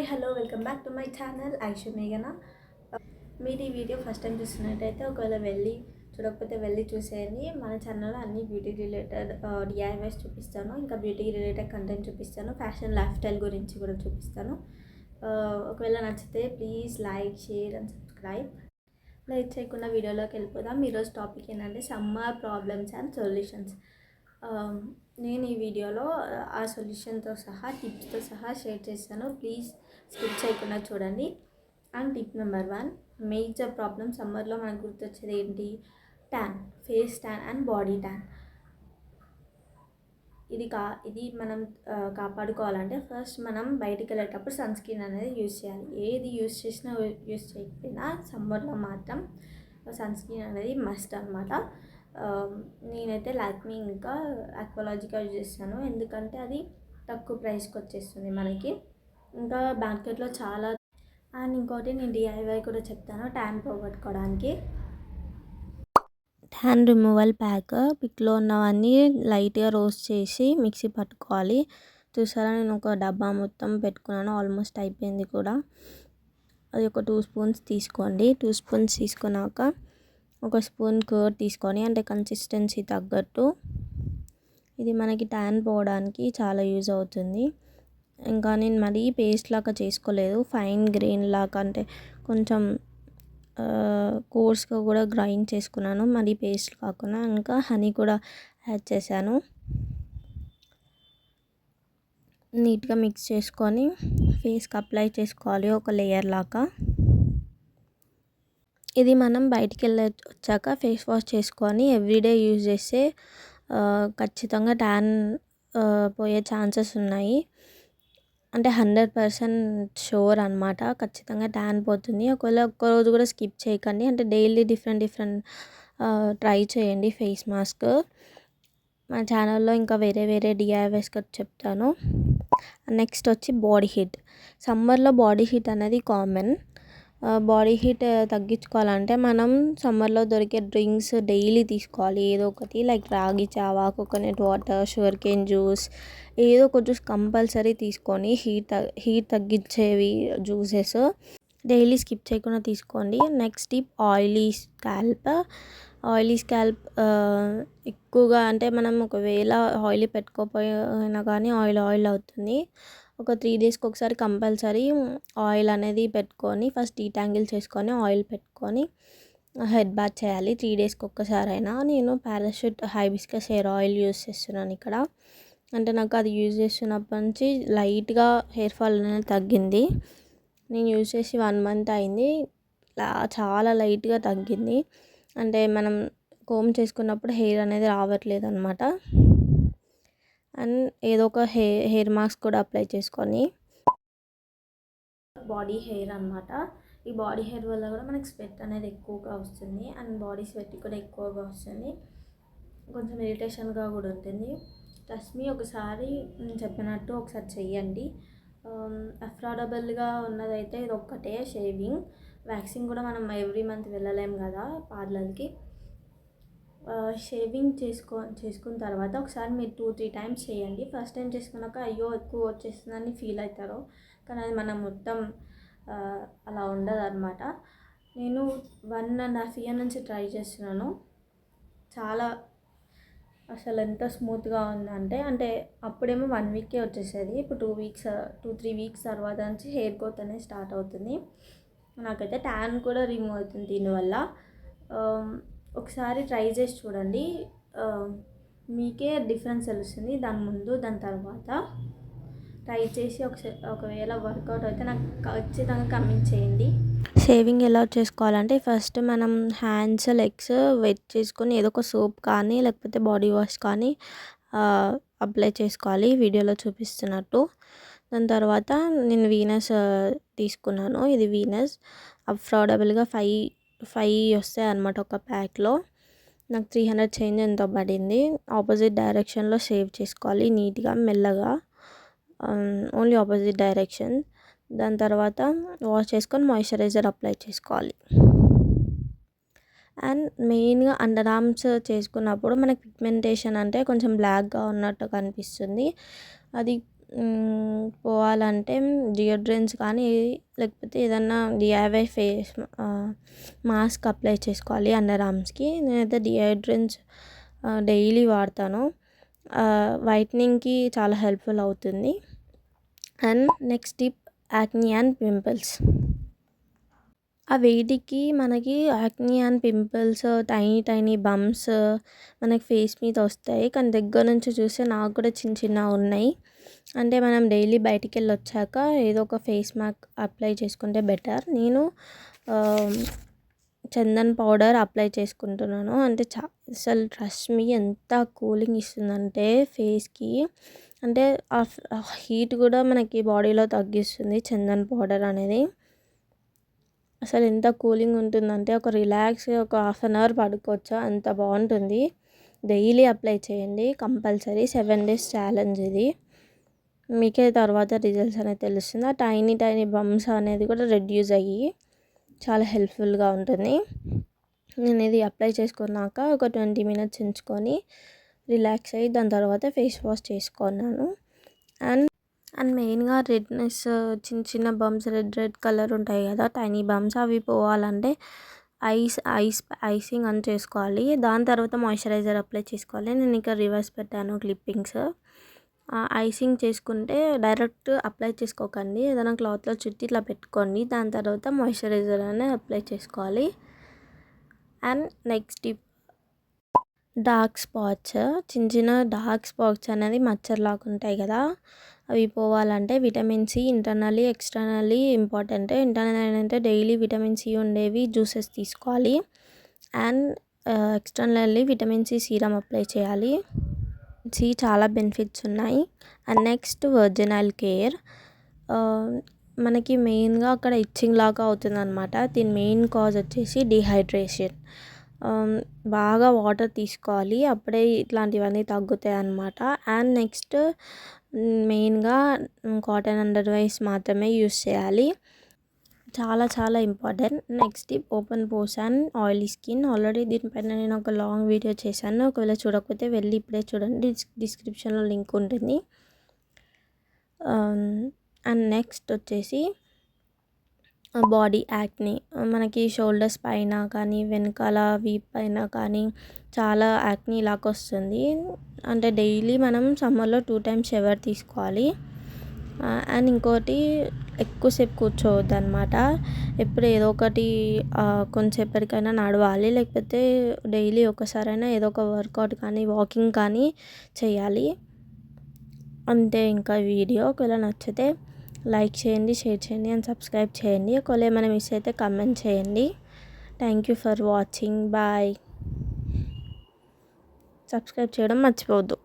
Hi hello welcome back to my channel Aishu మేఘన. మీరు ఈ వీడియో ఫస్ట్ టైం చూస్తున్నట్టయితే ఒకవేళ చూడకపోతే వెళ్ళి చూసేయండి. మన ఛానల్లో అన్ని బ్యూటీ రిలేటెడ్ డిఐవైస్ చూపిస్తాను, ఇంకా బ్యూటీ రిలేటెడ్ కంటెంట్ చూపిస్తాను, ఫ్యాషన్ లైఫ్ స్టైల్ గురించి కూడా చూపిస్తాను. ఒకవేళ నచ్చితే please like, share and subscribe. Like చేయకుండా వీడియోలోకి వెళ్ళిపోదాం. ఈరోజు టాపిక్ ఏంటంటే సమ్మర్ ప్రాబ్లమ్స్ అండ్ సొల్యూషన్స్. నేను ఈ వీడియోలో ఆ సొల్యూషన్తో సహా టిప్స్తో సహా షేర్ చేస్తాను. ప్లీజ్ స్కిప్ చేయకుండా చూడండి. And tip number 1, major problem సమ్మర్లో మనకు గుర్తొచ్చేది ఏంటి? Tan, face tan and body tan. ఇది మనం కాపాడుకోవాలంటే ఫస్ట్ మనం బయటికి వెళ్ళేటప్పుడు సన్ స్క్రీన్ అనేది యూజ్ చేయాలి. ఏది యూజ్ చేయకపోయినా సమ్మర్లో మాత్రం సన్ స్క్రీన్ అనేది మస్ట్ అనమాట. నేనైతే లాక్మీ ఇంకా అక్వాలాజికా యూజ్ చేస్తాను, ఎందుకంటే అది తక్కువ ప్రైస్కి వచ్చేస్తుంది మనకి. ఇంకా మార్కెట్లో చాలా. అండ్ ఇంకోటి నేను డిఐవై కూడా చెప్తాను ట్యాన్ పోగొట్టుకోవడానికి. ట్యాన్ రిమూవల్ ప్యాక్ పిక్లో ఉన్నవన్నీ లైట్గా రోస్ట్ చేసి మిక్సీ పట్టుకోవాలి. చూసారా, నేను ఒక డబ్బా మొత్తం పెట్టుకున్నాను, ఆల్మోస్ట్ అయిపోయింది కూడా. అది ఒక 2 స్పూన్స్ తీసుకోండి. 2 స్పూన్స్ తీసుకున్నాక ఒక స్పూన్ కర్డ్ తీసుకొని, అంటే కన్సిస్టెన్సీ తగ్గట్టు. ఇది మనకి ట్యాన్ పోవడానికి చాలా యూజ్ అవుతుంది. ఇంకా నేను మరీ పేస్ట్ లాగా చేసుకోలేదు, ఫైన్ గ్రెయిన్ లాగా, అంటే కొంచెం కోర్స్గా కూడా గ్రైండ్ చేసుకున్నాను, మరీ పేస్ట్ కాకుండా. ఇంకా హనీ కూడా యాడ్ చేశాను. నీట్గా మిక్స్ చేసుకొని ఫేస్కి అప్లై చేసుకోవాలి ఒక లేయర్ లాగా. ఇది మనం బయటికి వచ్చాక ఫేస్ వాష్ చేసుకొని ఎవ్రీడే యూజ్ చేస్తే ఖచ్చితంగా ట్యాన్ పోయే ఛాన్సెస్ ఉన్నాయి. అంటే 100% షూర్ అనమాట, ఖచ్చితంగా ట్యాన్ పోతుంది. ఒకవేళ ఒక్కరోజు కూడా స్కిప్ చేయకండి, అంటే డైలీ డిఫరెంట్ ట్రై చేయండి ఫేస్ మాస్క్. మా ఛానల్లో ఇంకా వేరే డిఐవైస్ కూడా చెప్తాను. నెక్స్ట్ వచ్చి బాడీ హీట్. సమ్మర్లో బాడీ హీట్ అనేది కామన్. బాడీ హీట్ తగ్గించుకోవాలంటే మనం సమ్మర్లో దొరికే డ్రింక్స్ డైలీ తీసుకోవాలి, ఏదో ఒకటి. లైక్ రాగి Java, coconut water, sugar cane juice, ఏదో ఒక జ్యూస్ కంపల్సరీ తీసుకొని హీట్ తగ్గించేవి జ్యూసెస్ డైలీ స్కిప్ చేయకుండా తీసుకోండి. నెక్స్ట్ టిప్, ఆయిలీ స్కాల్ప్ ఎక్కువగా, అంటే మనం ఒకవేళ ఆయిలీ పెట్టుకోపోయినా కానీ ఆయిల్ అవుతుంది. ఒక 3 డేస్కి ఒకసారి కంపల్సరీ ఆయిల్ అనేది పెట్టుకొని, ఫస్ట్ డీటాంగిల్ చేసుకొని ఆయిల్ పెట్టుకొని హెడ్ బాత్ చేయాలి 3 డేస్కి ఒక్కసారైనా. నేను parachute hibiscus hair oil use చేస్తున్నాను ఇక్కడ. అంటే నాకు అది యూజ్ చేస్తున్నప్పటి నుంచి లైట్గా హెయిర్ ఫాల్ అనేది తగ్గింది. నేను యూజ్ చేసి 1 మంత్ అయింది, చాలా లైట్గా తగ్గింది. అంటే మనం కోమ్ చేసుకున్నప్పుడు హెయిర్ అనేది రావట్లేదు అనమాట. అండ్ ఏదో ఒక హెయిర్ మాస్క్ కూడా అప్లై చేసుకొని, బాడీ హెయిర్ అనమాట. ఈ బాడీ హెయిర్ వల్ల కూడా మనకి స్వెట్ అనేది ఎక్కువగా వస్తుంది, అండ్ బాడీ స్వెట్ కూడా ఎక్కువగా వస్తుంది, కొంచెం ఇరిటేషన్గా కూడా ఉంటుంది. ట్రస్ట్ మీ, ఒకసారి నేను చెప్పినట్టు ఒకసారి చెయ్యండి. అఫోర్డబుల్గా ఉన్నదైతే ఇది ఒక్కటే, షేవింగ్. వ్యాక్సింగ్ కూడా మనం ఎవ్రీ మంత్ వెళ్ళలేం కదా పార్లర్కి. షేవింగ్ చేసుకున్న తర్వాత ఒకసారి మీరు 2-3 టైమ్స్ చేయండి. ఫస్ట్ టైం చేసుకున్నాక అయ్యో ఎక్కువ వచ్చేస్తుందని ఫీల్ అవుతారు, కానీ అది మనం మొత్తం అలా ఉండదు అనమాట. నేను 1.5 year నుంచి ట్రై చేస్తున్నాను. చాలా అసలు ఎంత స్మూత్గా ఉందంటే, అప్పుడేమో 1 weekకే వచ్చేసేది, ఇప్పుడు 2-3 weeks తర్వాత నుంచి హెయిర్ గ్రోత్ అనేది స్టార్ట్ అవుతుంది. నాకైతే ట్యాన్ కూడా రిమూవ్ అవుతుంది దీనివల్ల. ఒకసారి ట్రై చేసి చూడండి, మీకే డిఫరెన్స్ తెలుస్తుంది. దాని ముందు దాని తర్వాత ట్రై చేసి ఒకవేళ వర్కౌట్ అయితే నాకు ఖచ్చితంగా కమెంట్ చేయండి. షేవింగ్ ఎలా చేసుకోవాలంటే, ఫస్ట్ మనం హ్యాండ్స్, లెగ్స్ వెట్ చేసుకొని ఏదో ఒక సోప్ కానీ లేకపోతే బాడీ వాష్ కానీ అప్లై చేసుకోవాలి వీడియోలో చూపిస్తున్నట్టు. దాని తర్వాత నేను వీనస్ తీసుకున్నాను. ఇది వీనస్ అఫోర్డబుల్గా 5 వస్తాయి అన్నమాట ఒక ప్యాక్లో. నాకు 300 చేంజ్ ఎంతో పడింది. ఆపోజిట్ డైరెక్షన్లో షేవ్ చేసుకోవాలి నీట్గా, మెల్లగా, ఓన్లీ ఆపోజిట్ డైరెక్షన్. దాని తర్వాత వాష్ చేసుకొని మాయిశ్చరైజర్ అప్లై చేసుకోవాలి. అండ్ మెయిన్గా అండర్ ఆర్మ్స్ చేసుకున్నప్పుడు మనకి పిగ్మెంటేషన్ అంటే కొంచెం బ్లాక్గా ఉన్నట్టు కనిపిస్తుంది. అది పోవాలంటే డియోడ్రెంట్స్ కానీ లేకపోతే ఏదన్నా డిఐవై ఫేస్ మాస్క్ అప్లై చేసుకోవాలి అండర్ ఆర్మ్స్కి. నేనైతే డియోడ్రెంట్స్ డైలీ వాడతాను. వైట్నింగ్కి చాలా హెల్ప్ఫుల్ అవుతుంది. And next tip, acne and pimples. ఆ వేడికి మనకి acne and pimples, tiny bumps మనకి ఫేస్ మీద వస్తాయి. కానీ దగ్గర నుంచి చూస్తే నాకు కూడా చిన్న చిన్నగా ఉన్నాయి. అంటే మనం డైలీ బయటికి వెళ్ళి వచ్చాక ఏదో ఒక ఫేస్ మ్యాక్ అప్లై చేసుకుంటే బెటర్. నేను చందన్ పౌడర్ అప్లై చేసుకుంటున్నాను. అంటే అసలు ట్రస్ట్ మీ ఎంత కూలింగ్ ఇస్తుందంటే ఫేస్కి, అంటే ఆ హీట్ కూడా మనకి బాడీలో తగ్గిస్తుంది చందన్ పౌడర్ అనేది. అసలు ఎంత కూలింగ్ ఉంటుందంటే ఒక రిలాక్స్గా ఒక 1/2 అవర్ పడుకోవచ్చా, అంత బాగుంటుంది. డైలీ అప్లై చేయండి కంపల్సరీ. 7 days ఛాలెంజ్ ఇది. మీకే తర్వాత రిజల్ట్స్ అనేది తెలుస్తుంది. ఆ టైనీ బంప్స్ అనేది కూడా రెడ్యూస్ అయ్యి చాలా హెల్ప్ఫుల్గా ఉంటుంది. నేను ఇది అప్లై చేసుకున్నాక ఒక 20 minutes ఉంచుకొని రిలాక్స్ అయ్యి దాని తర్వాత ఫేస్ వాష్ చేసుకున్నాను. అండ్ మెయిన్గా రెడ్నెస్, చిన్న బంప్స్, రెడ్ కలర్ ఉంటాయి కదా టైనీ బంప్స్, అవి పోవాలంటే ఐసింగ్ అని చేసుకోవాలి. దాని తర్వాత మాయిశ్చరైజర్ అప్లై చేసుకోవాలి. నేను ఇంకా రివర్స్ పెట్టాను క్లిప్పింగ్స్. ఐసింగ్ చేసుకుంటే డైరెక్ట్ అప్లై చేసుకోకండి, ఏదైనా క్లాత్లో చుట్టి ఇట్లా పెట్టుకోండి. దాని తర్వాత మాయిశ్చరైజర్ అనేది అప్లై చేసుకోవాలి. And next tip, dark spots. చిన్న డార్క్ స్పాట్స్ అనేది మచ్చర్లాగా ఉంటాయి కదా, అవి పోవాలంటే vitamin C internally externally important. Internal అంటే డైలీ విటమిన్ సి ఉండేవి జ్యూసెస్ తీసుకోవాలి. And externally vitamin C serum apply చేయాలి. సి చాలా బెనిఫిట్స్ ఉన్నాయి. And next virgin oil care. మనకి మెయిన్గా అక్కడ ఇచ్చింగ్ లాగా అవుతుంది అనమాట. దీని మెయిన్ కాజ్ వచ్చేసి డిహైడ్రేషన్. బాగా వాటర్ తీసుకోవాలి, అప్పుడే ఇట్లాంటివన్నీ తగ్గుతాయి అన్నమాట. అండ్ నెక్స్ట్ మెయిన్గా కాటన్ అండర్వేర్స్ మాత్రమే యూస్ చేయాలి, చాలా important. Next tip, open pores and oily skin. Already దీనిపైన నేను ఒక లాంగ్ వీడియో చేశాను, ఒకవేళ చూడకపోతే వెళ్ళి ఇప్పుడే చూడండి, డిస్క్రిప్షన్లో లింక్ ఉంటుంది. అండ్ నెక్స్ట్ వచ్చేసి బాడీ యాక్నీ. మనకి షోల్డర్స్ పైన కానీ వెనకాల వీప్ పైన కానీ చాలా యాక్నీ లాగా వస్తుంది. అంటే డైలీ మనం సమ్మర్లో 2 times షవర్ తీసుకోవాలి. అండ్ ఇంకోటి, ఎక్కువసేపు కూర్చోవద్దు అనమాట. ఎప్పుడు ఏదో ఒకటి కొంచెంసేపటికైనా నడవాలి, లేకపోతే డైలీ ఒకసారైనా ఏదో ఒక వర్కౌట్ కానీ వాకింగ్ కానీ చేయాలి. అంతే. ఇంకా వీడియో ఒకవేళ నచ్చితే లైక్ చేయండి, షేర్ చేయండి అండ్ సబ్స్క్రైబ్ చేయండి. ఒకవేళ ఏమైనా మిస్ అయితే కమెంట్ చేయండి. Thank you for watching. Bye. Subscribe చేయడం మర్చిపోవద్దు.